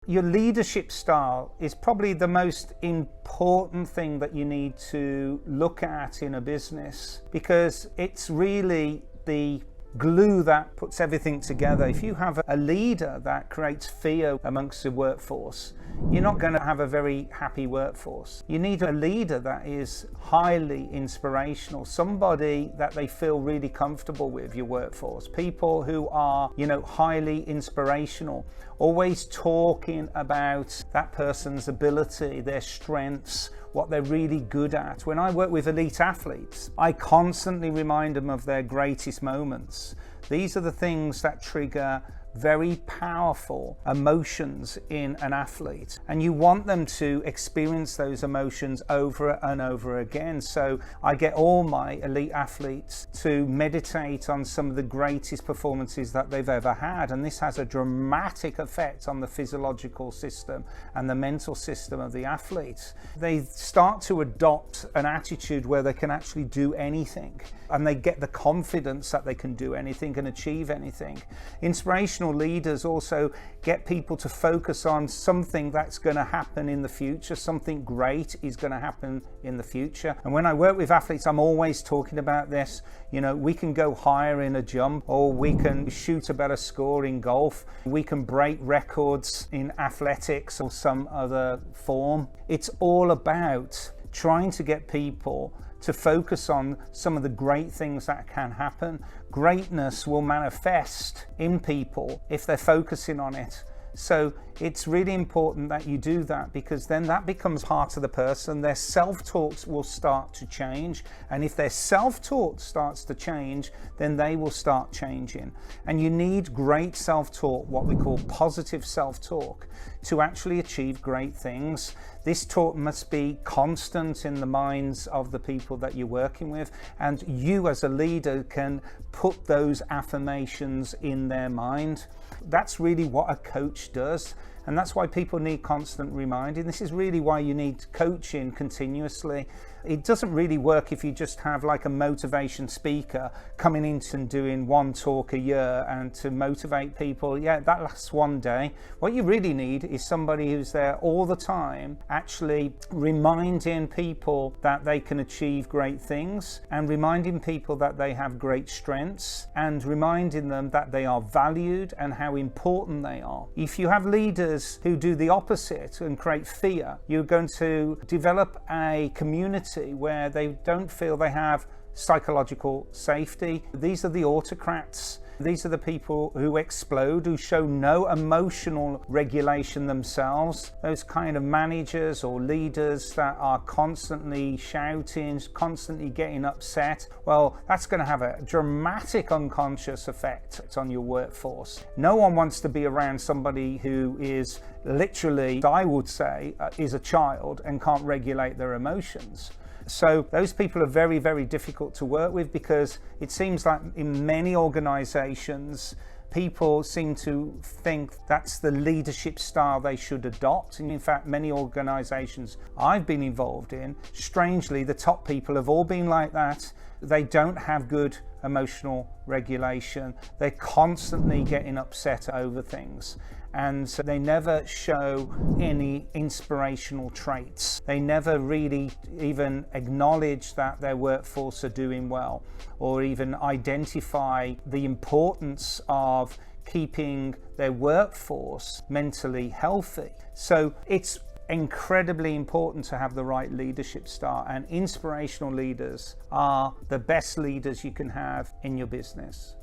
Your leadership style is probably the most important thing that you need to look at in a business, because it's really the glue that puts everything together. If you have a leader that creates fear amongst the workforce, you're not going to have a very happy workforce. You need a leader that is highly inspirational, somebody that they feel really comfortable with, your workforce. People who are, highly inspirational, always talking about that person's ability, their strengths, what they're really good at. When I work with elite athletes, I constantly remind them of their greatest moments. These are the things that trigger very powerful emotions in an athlete, and you want them to experience those emotions over and over again. So I get all my elite athletes to meditate on some of the greatest performances that they've ever had, and this has a dramatic effect on the physiological system and the mental system of the athletes. They start to adopt an attitude where they can actually do anything, and they get the confidence that they can do anything and achieve anything. Inspirational leaders also get people to focus on something that's going to happen in the future. Something great is going to happen in the future. And when I work with athletes, I'm always talking about this. We can go higher in a jump, or we can shoot a better score in golf. We can break records in athletics or some other form. It's all about trying to get people to focus on some of the great things that can happen. Greatness will manifest in people if they're focusing on it. So it's really important that you do that, because then that becomes part of the person. Their self-talks will start to change, and if their self-talk starts to change, then they will start changing. And you need great self-talk, what we call positive self-talk, to actually achieve great things. This talk must be constant in the minds of the people that you're working with, and you as a leader can put those affirmations in their mind. That's really what a coach does, and that's why people need constant reminding. This is really why you need coaching continuously. It doesn't really work if you just have like a motivation speaker coming in and doing one talk a year and to motivate people. Yeah, that lasts one day. What you really need is somebody who's there all the time, actually reminding people that they can achieve great things, and reminding people that they have great strengths, and reminding them that they are valued and how important they are. If you have leaders who do the opposite and create fear, you're going to develop a community where they don't feel they have psychological safety. These are the autocrats. These are the people who explode, who show no emotional regulation themselves. Those kind of managers or leaders that are constantly shouting, constantly getting upset. Well, that's going to have a dramatic unconscious effect on your workforce. No one wants to be around somebody who is literally, I would say, is a child and can't regulate their emotions. So those people are very, very difficult to work with, because it seems like in many organizations, people seem to think that's the leadership style they should adopt. And in fact, many organizations I've been involved in, strangely, the top people have all been like that. They don't have good emotional regulation. They're constantly getting upset over things. And so they never show any inspirational traits. They never really even acknowledge that their workforce are doing well, or even identify the importance of keeping their workforce mentally healthy. So it's incredibly important to have the right leadership style, and inspirational leaders are the best leaders you can have in your business.